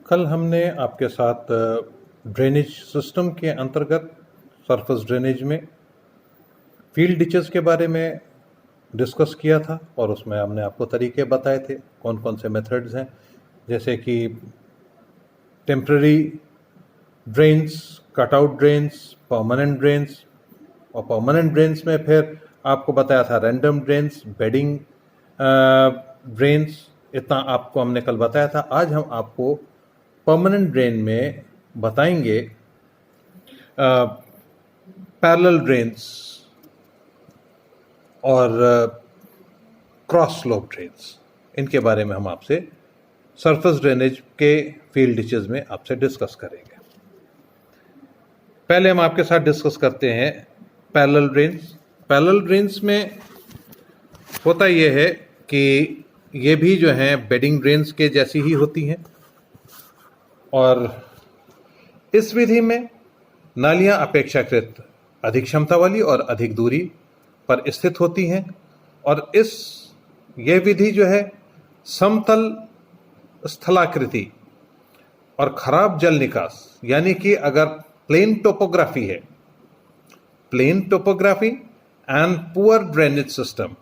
कल हमने आपके साथ ड्रेनेज सिस्टम के अंतर्गत सरफेस ड्रेनेज में फील्ड डिचेस के बारे में डिस्कस किया था और उसमें हमने आपको तरीके बताए थे कौन कौन से मेथड्स हैं, जैसे कि temporary drains, cutout drains, permanent drains, और परमानेंट ड्रेन्स में फिर आपको बताया था रैंडम ड्रेन्स, बेडिंग ड्रेन्स। इतना आपको हमने कल बताया था। आज हम आपको परमानेंट ड्रेन में बताएंगे पैरेलल ड्रेन्स और क्रॉस स्लोप ड्रेन्स। इनके बारे में हम आपसे सरफेस ड्रेनेज के फील्ड डिचेस में आपसे डिस्कस करेंगे। पहले हम आपके साथ डिस्कस करते हैं पैरेलल ड्रेन्स। पैरेलल ड्रेन्स में होता यह है कि ये भी जो हैं बेडिंग ड्रेन्स के जैसी ही होती हैं और इस विधि में नालियां अपेक्षाकृत अधिक क्षमता वाली और अधिक दूरी पर स्थित होती हैं और यह विधि जो है समतल स्थलाकृति और खराब जल निकास, यानी कि अगर प्लेन टोपोग्राफी है, plain topography and poor drainage system,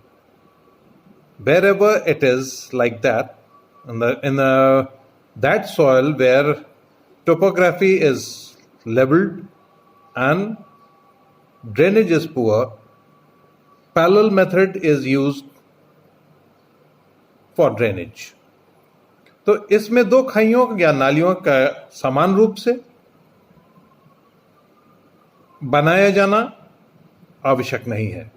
wherever it is like that, in that soil where topography is leveled and drainage is poor, parallel method is used for drainage. तो इसमें दो खाइयों या नालियों का समान रूप से बनाया जाना आवश्यक नहीं है।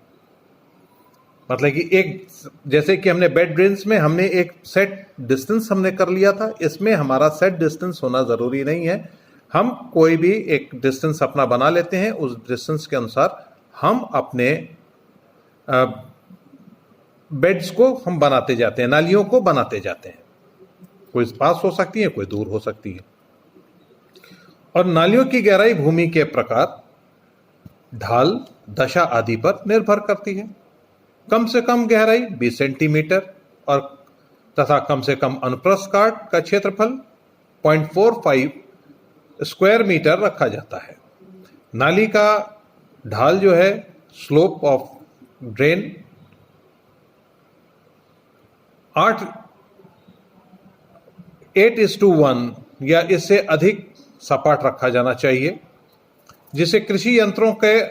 मतलब कि एक, जैसे कि हमने बेड ड्रेन्स में हमने एक सेट डिस्टेंस हमने कर लिया था, इसमें हमारा सेट डिस्टेंस होना ज़रूरी नहीं है। हम कोई भी एक डिस्टेंस अपना बना लेते हैं, उस डिस्टेंस के अनुसार हम अपने बेड्स को हम बनाते जाते हैं, नालियों को बनाते जाते हैं। कोई पास हो सकती है, कोई दूर हो सकती है। और नालियों की गहराई भूमि के प्रकार, ढाल, दशा आदि पर निर्भर करती है। कम से कम गहराई 20 सेंटीमीटर और तथा कम से कम अनुप्रस्थ काट का क्षेत्रफल 0.45 स्क्वायर मीटर रखा जाता है। नाली का ढाल जो है, स्लोप ऑफ ड्रेन 8:1 या इससे अधिक सपाट रखा जाना चाहिए, जिससे कृषि यंत्रों के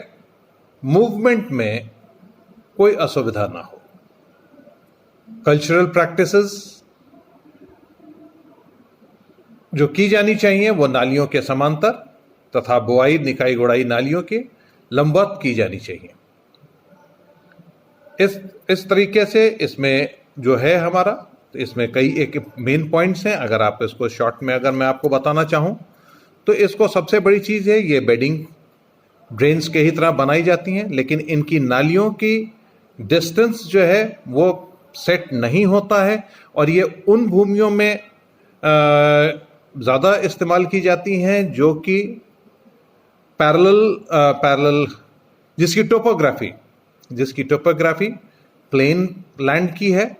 मूवमेंट में कोई असुविधा ना हो। कल्चरल प्रैक्टिसेस जो की जानी चाहिए वो नालियों के समांतर तथा बोआई निकाई गुड़ाई नालियों के लंबवत की जानी चाहिए। इस तरीके से इसमें जो है हमारा, तो इसमें कई एक मेन पॉइंट्स हैं। अगर आप इसको शॉर्ट में अगर मैं आपको बताना चाहूँ तो इसको सबसे बड़ी चीज़ है, ये बेडिंग ड्रेन्स के ही तरह बनाई जाती हैं, लेकिन इनकी नालियों की डिस्टेंस जो है वो सेट नहीं होता है और ये उन भूमियों में ज़्यादा इस्तेमाल की जाती हैं जो कि पैरेलल जिसकी टोपोग्राफी प्लेन लैंड की है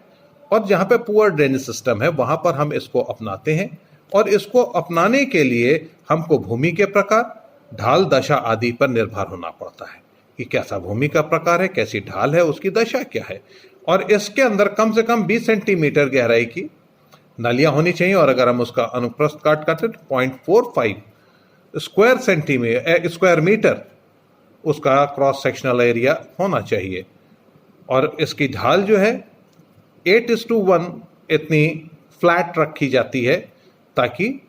और जहाँ पे पुअर ड्रेनेज सिस्टम है, वहाँ पर हम इसको अपनाते हैं। और इसको अपनाने के लिए हमको भूमि के प्रकार, ढाल, दशा आदि पर निर्भर होना पड़ता है कि कैसा भूमि का प्रकार है, कैसी ढाल है, उसकी दशा क्या है। और इसके अंदर कम से कम 20 सेंटीमीटर गहराई की नालियां होनी चाहिए और अगर हम उसका अनुप्रस्थ काट करते 0.45 स्क्वायर मीटर उसका क्रॉस सेक्शनल एरिया होना चाहिए। और इसकी ढाल जो है 8:1 इतनी फ्लैट रखी जाती है ताकि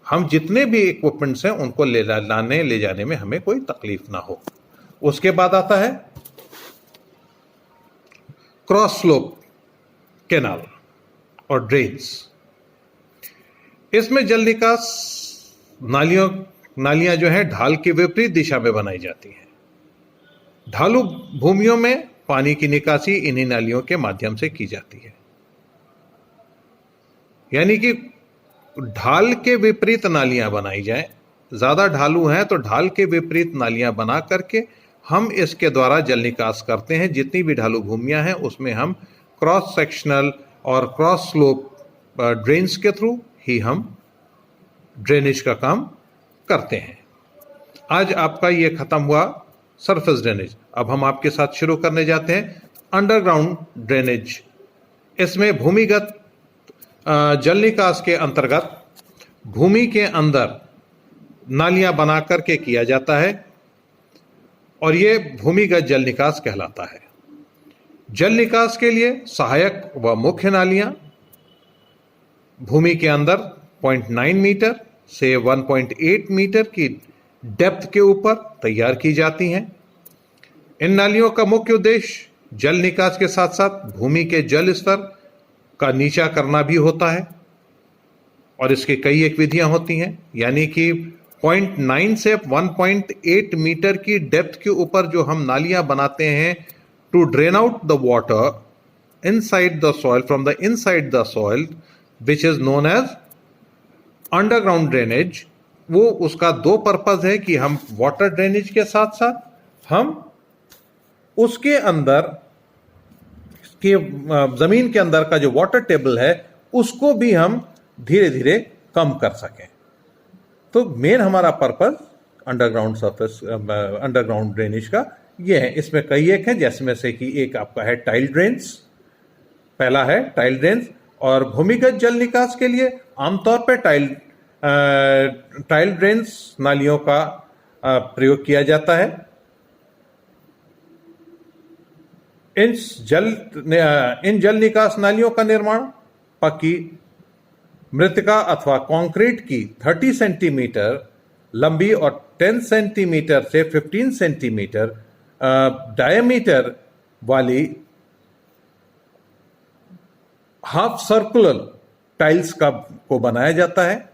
हम जितने भी इक्विपमेंट्स हैं उनको ले जाने में हमें कोई तकलीफ ना हो। उसके बाद आता है क्रॉस स्लोप कैनाल और ड्रेन्स। इसमें जल निकास नालियां जो हैं ढाल के विपरीत दिशा में बनाई जाती हैं। ढालू भूमियों में पानी की निकासी इन्हीं नालियों के माध्यम से की जाती है, यानी कि ढाल के विपरीत नालियां बनाई जाएं। ज्यादा ढालू हैं तो ढाल के विपरीत नालियां बना करके हम इसके द्वारा जल निकास करते हैं। जितनी भी ढालू भूमियां हैं उसमें हम क्रॉस सेक्शनल और क्रॉस स्लोप ड्रेन्स के थ्रू ही हम ड्रेनेज का काम करते हैं। आज आपका ये खत्म हुआ सरफेस ड्रेनेज। अब हम आपके साथ शुरू करने जाते हैं अंडरग्राउंड ड्रेनेज। इसमें भूमिगत जल निकास के अंतर्गत भूमि के अंदर नालियां बना करके किया जाता है और ये भूमिगत जल निकास कहलाता है। जल निकास के लिए सहायक व मुख्य नालियां भूमि के अंदर 0.9 मीटर से 1.8 मीटर की डेप्थ के ऊपर तैयार की जाती हैं। इन नालियों का मुख्य उद्देश्य जल निकास के साथ साथ भूमि के जल स्तर का नीचा करना भी होता है और इसकी कई एक विधियां होती हैं, यानी कि 0.9 से 1.8 मीटर की डेप्थ के ऊपर जो हम नालियां बनाते हैं to drain out the water inside the soil from the inside the soil which is known as underground drainage. वो उसका दो पर्पज है कि हम वाटर ड्रेनेज के साथ साथ हम उसके अंदर के जमीन के अंदर का जो वाटर टेबल है उसको भी हम धीरे धीरे कम कर सकें। तो मेन हमारा purpose underground surface underground drainage का ये है। इसमें कई एक है, जिसमें से कि एक आपका है टाइल ड्रेन्स। पहला है टाइल ड्रेन्स और भूमिगत जल निकास के लिए आमतौर पर टाइल ड्रेन्स नालियों का प्रयोग किया जाता है। इन जल निकास नालियों का निर्माण पक्की मृतिका अथवा कंक्रीट की 30 सेंटीमीटर लंबी और 10 सेंटीमीटर से 15 सेंटीमीटर डायमीटर वाली हाफ सर्कुलर टाइल्स को बनाया जाता है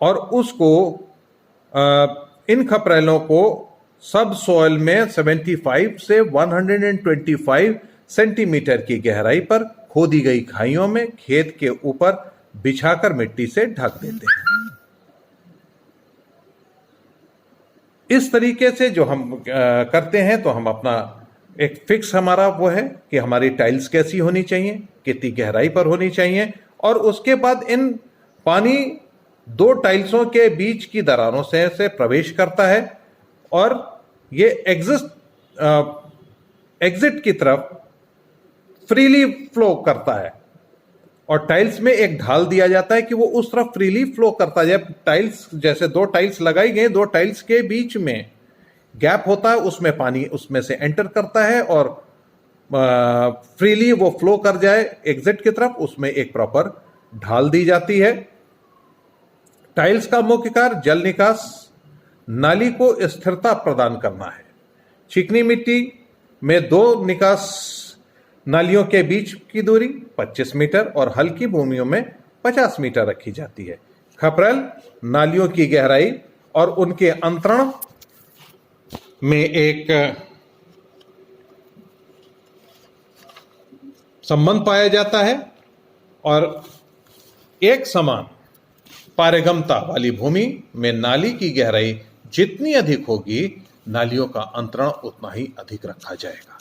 और उसको इन खपरेलों को सब सॉइल में 75 से 125 सेंटीमीटर की गहराई पर खोदी गई खाइयों में खेत के ऊपर बिछाकर मिट्टी से ढक देते हैं। इस तरीके से जो हम करते हैं तो हम अपना एक फिक्स हमारा वो है कि हमारी टाइल्स कैसी होनी चाहिए, कितनी गहराई पर होनी चाहिए और उसके बाद इन पानी दो टाइल्सों के बीच की दरारों से प्रवेश करता है और ये एग्जिट की तरफ फ्रीली फ्लो करता है और टाइल्स में एक ढाल दिया जाता है कि वो उस तरफ फ्रीली फ्लो करता जाए। टाइल्स जैसे दो टाइल्स लगाई गई, दो टाइल्स के बीच में गैप होता है, उसमें पानी उसमें से एंटर करता है और फ्रीली वो फ्लो कर जाए एग्जिट की तरफ, उसमें एक प्रॉपर ढाल दी जाती है। टाइल्स का मुख्य कार्य जल निकास नाली को स्थिरता प्रदान करना है। चिकनी मिट्टी में दो निकास नालियों के बीच की दूरी 25 मीटर और हल्की भूमियों में 50 मीटर रखी जाती है। खपरेल नालियों की गहराई और उनके अंतरण में एक संबंध पाया जाता है और एक समान पारगम्यता वाली भूमि में नाली की गहराई जितनी अधिक होगी, नालियों का अंतरण उतना ही अधिक रखा जाएगा।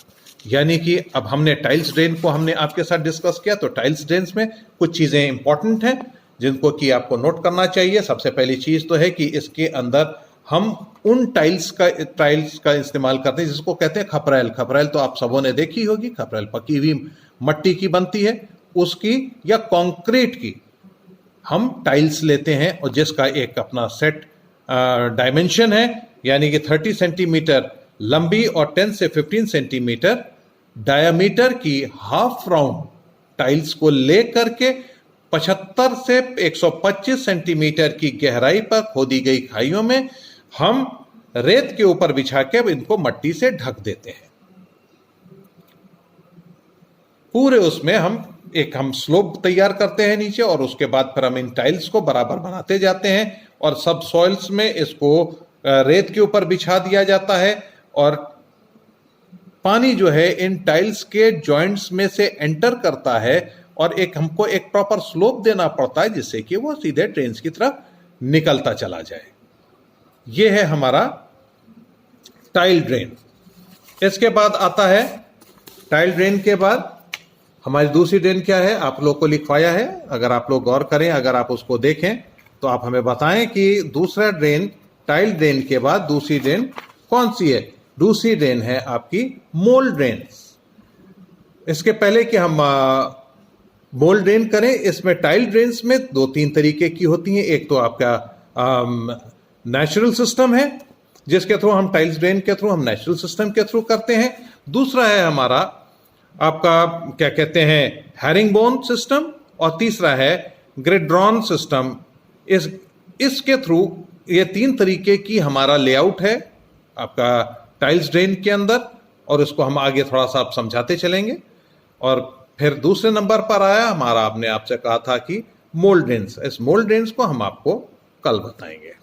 यानी कि अब हमने टाइल्स ड्रेन को हमने आपके साथ डिस्कस किया, तो टाइल्स ड्रेन्स में कुछ चीजें इंपॉर्टेंट हैं जिनको कि आपको नोट करना चाहिए। सबसे पहली चीज तो है कि इसके अंदर हम उन टाइल्स का इस्तेमाल करते हैं जिसको कहते हैं खपरेल। खपरेल तो आप सबों ने देखी होगी, खपरेल पकी हुई मट्टी की बनती है, उसकी या कंक्रीट की हम टाइल्स लेते हैं और जिसका एक अपना सेट डायमेंशन है, यानी कि 30 सेंटीमीटर लंबी और 10 से 15 सेंटीमीटर डायमीटर की हाफ राउंड टाइल्स को लेकर के 75 से 125 सेंटीमीटर की गहराई पर खोदी गई खाइयों में हम रेत के ऊपर बिछा के इनको मट्टी से ढक देते हैं। पूरे उसमें हम स्लोप तैयार करते हैं नीचे और उसके बाद फिर हम इन टाइल्स को बराबर बनाते जाते हैं और सब सॉइल्स में इसको रेत के ऊपर बिछा दिया जाता है और पानी जो है इन टाइल्स के जॉइंट्स में से एंटर करता है और हमको एक प्रॉपर स्लोप देना पड़ता है जिससे कि वो सीधे ड्रेन्स की तरफ निकलता चला जाए। ये है हमारा टाइल ड्रेन। इसके बाद आता है टाइल ड्रेन के बाद हमारी दूसरी ड्रेन क्या है, आप लोग को लिखवाया है, अगर आप लोग गौर करें, अगर आप उसको देखें तो आप हमें बताएं कि दूसरा ड्रेन टाइल ड्रेन के बाद दूसरी ड्रेन कौन सी है। दूसरी ड्रेन है आपकी मोल्ड ड्रेन। इसके पहले कि हम मोल्ड ड्रेन करें, इसमें टाइल ड्रेन्स में 2-3 तरीके की होती हैं। एक तो आपका नेचुरल सिस्टम है, जिसके थ्रू हम टाइल्स ड्रेन के थ्रू हम नेचुरल सिस्टम के थ्रू करते हैं। दूसरा है हमारा आपका क्या कहते हैं हैरिंगबोन सिस्टम, और तीसरा है ग्रिड-ड्रॉन सिस्टम। इसके थ्रू ये 3 तरीके की हमारा लेआउट है आपका टाइल्स ड्रेन के अंदर, और इसको हम आगे थोड़ा सा आप समझाते चलेंगे। और फिर दूसरे नंबर पर आया हमारा, आपने आपसे कहा था कि मोल्ड ड्रेन्स। इस मोल्ड ड्रेन्स को हम आपको कल बताएंगे।